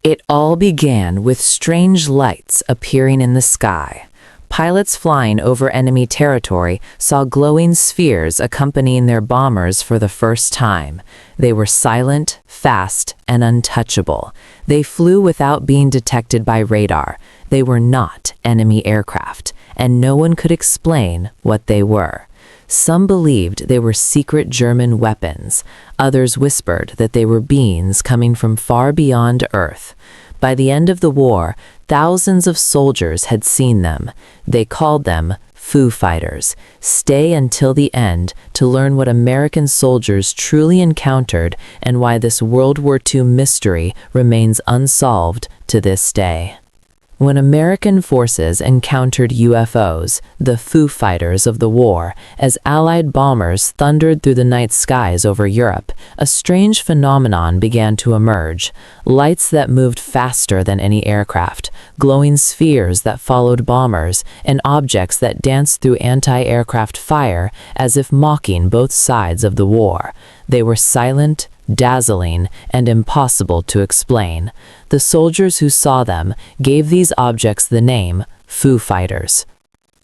It all began with strange lights appearing in the sky. Pilots flying over enemy territory saw glowing spheres accompanying their bombers for the first time. They were silent, fast, and untouchable. They flew without being detected by radar. They were not enemy aircraft, and no one could explain what they were. Some believed they were secret German weapons. Others whispered that they were beings coming from far beyond Earth. By the end of the war, thousands of soldiers had seen them. They called them Foo Fighters. Stay until the end to learn what American soldiers truly encountered and why this World War II mystery remains unsolved to this day. When American forces encountered UFOs, the Foo Fighters of the war, as Allied bombers thundered through the night skies over Europe, a strange phenomenon began to emerge. Lights that moved faster than any aircraft, glowing spheres that followed bombers, and objects that danced through anti-aircraft fire as if mocking both sides of the war. They were silent, dazzling, and impossible to explain. The soldiers who saw them gave these objects the name Foo Fighters.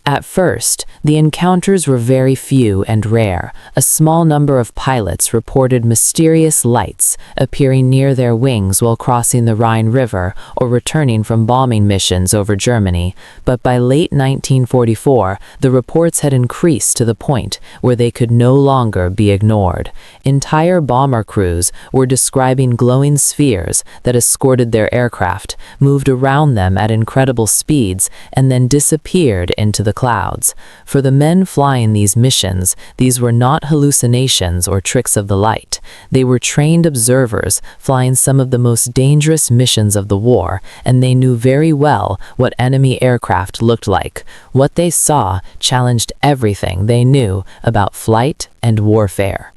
At first, the encounters were very few and rare. A small number of pilots reported mysterious lights appearing near their wings while crossing the Rhine River or returning from bombing missions over Germany. But by late 1944, the reports had increased to the point where they could no longer be ignored. Entire bomber crews were describing glowing spheres that escorted their aircraft, moved around them at incredible speeds, and then disappeared into the clouds. For the men flying these missions, these were not hallucinations or tricks of the light. They were trained observers flying some of the most dangerous missions of the war, and they knew very well what enemy aircraft looked like. What they saw challenged everything they knew about flight and warfare.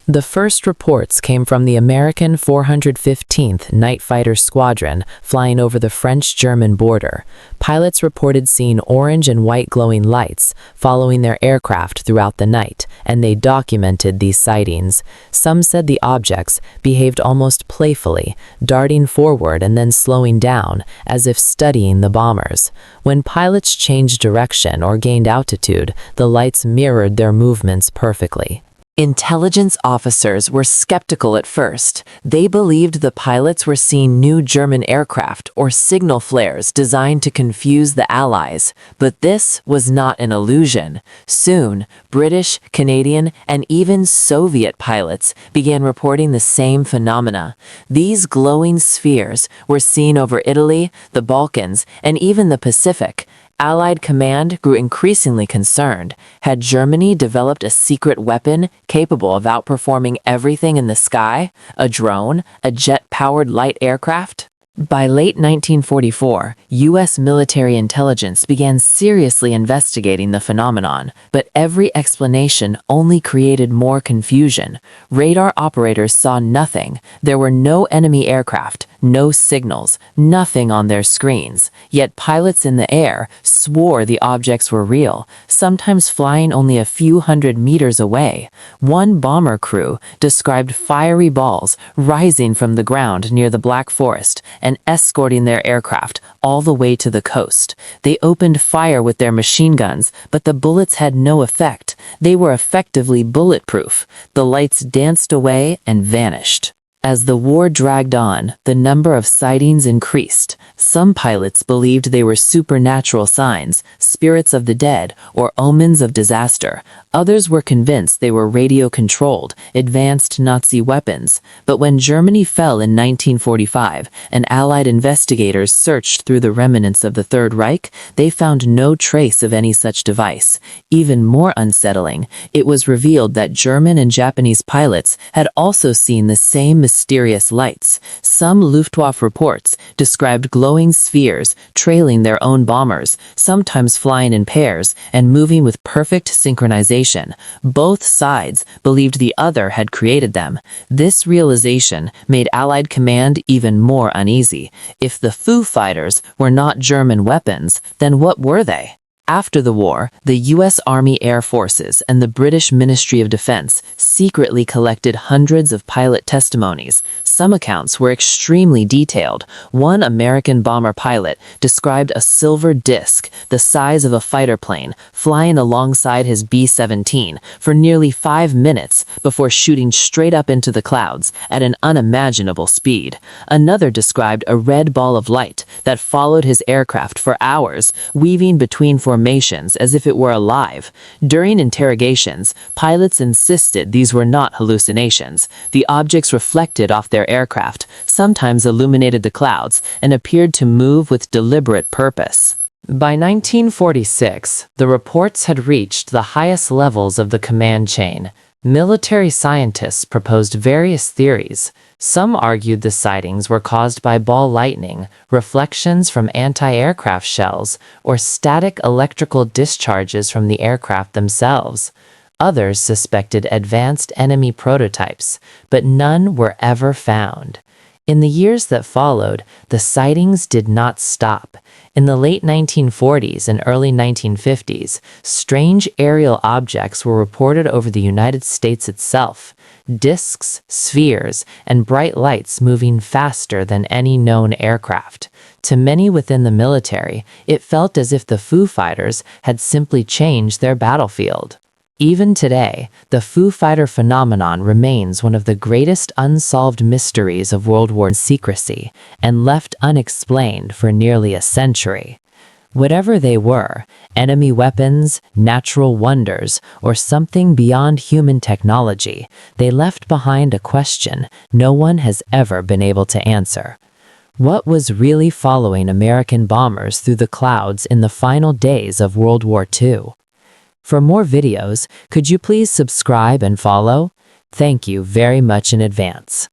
The first reports came from the American 415th Night Fighter Squadron flying over the French-German border. Pilots reported seeing orange and white glowing lights following their aircraft throughout the night, and they documented these sightings. Some said the objects behaved almost playfully, darting forward and then slowing down, as if studying the bombers. When pilots changed direction or gained altitude, the lights mirrored their movements perfectly. Intelligence officers were skeptical at first. They believed the pilots were seeing new German aircraft or signal flares designed to confuse the Allies. But this was not an illusion. Soon, British, Canadian, and even Soviet pilots began reporting the same phenomena. These glowing spheres were seen over Italy, the Balkans, and even the Pacific. Allied command grew increasingly concerned. Had Germany developed a secret weapon capable of outperforming everything in the sky? A drone? A jet-powered light aircraft? By late 1944, U.S. military intelligence began seriously investigating the phenomenon, but every explanation only created more confusion. Radar operators saw nothing. There were no enemy aircraft, no signals, nothing on their screens. Yet pilots in the air swore the objects were real, sometimes flying only a few hundred meters away. One bomber crew described fiery balls rising from the ground near the Black Forest and escorting their aircraft all the way to the coast. They opened fire with their machine guns, but the bullets had no effect. They were effectively bulletproof. The lights danced away and vanished. As the war dragged on, the number of sightings increased. Some pilots believed they were supernatural signs, spirits of the dead, or omens of disaster. Others were convinced they were radio-controlled, advanced Nazi weapons. But when Germany fell in 1945 and Allied investigators searched through the remnants of the Third Reich, they found no trace of any such device. Even more unsettling, it was revealed that German and Japanese pilots had also seen the same mysterious lights. Some Luftwaffe reports described glowing spheres trailing their own bombers, sometimes flying in pairs and moving with perfect synchronization. Both sides believed the other had created them. This realization made Allied command even more uneasy. If the Foo Fighters were not German weapons, then what were they? After the war, the U.S. Army Air Forces and the British Ministry of Defense secretly collected hundreds of pilot testimonies. Some accounts were extremely detailed. One American bomber pilot described a silver disc the size of a fighter plane flying alongside his B-17 for nearly 5 minutes before shooting straight up into the clouds at an unimaginable speed. Another described a red ball of light that followed his aircraft for hours, weaving between formations as if it were alive. During interrogations, pilots insisted these were not hallucinations. The objects reflected off their aircraft, sometimes illuminated the clouds, and appeared to move with deliberate purpose. By 1946, the reports had reached the highest levels of the command chain. Military scientists proposed various theories. Some argued the sightings were caused by ball lightning, reflections from anti-aircraft shells, or static electrical discharges from the aircraft themselves. Others suspected advanced enemy prototypes, but none were ever found. In the years that followed, the sightings did not stop. In the late 1940s and early 1950s, strange aerial objects were reported over the United States itself. Discs, spheres, and bright lights moving faster than any known aircraft. To many within the military, it felt as if the Foo Fighters had simply changed their battlefield. Even today, the Foo Fighter phenomenon remains one of the greatest unsolved mysteries of World War secrecy and left unexplained for nearly a century. Whatever they were, enemy weapons, natural wonders, or something beyond human technology, they left behind a question no one has ever been able to answer. What was really following American bombers through the clouds in the final days of World War II? For more videos, could you please subscribe and follow? Thank you very much in advance.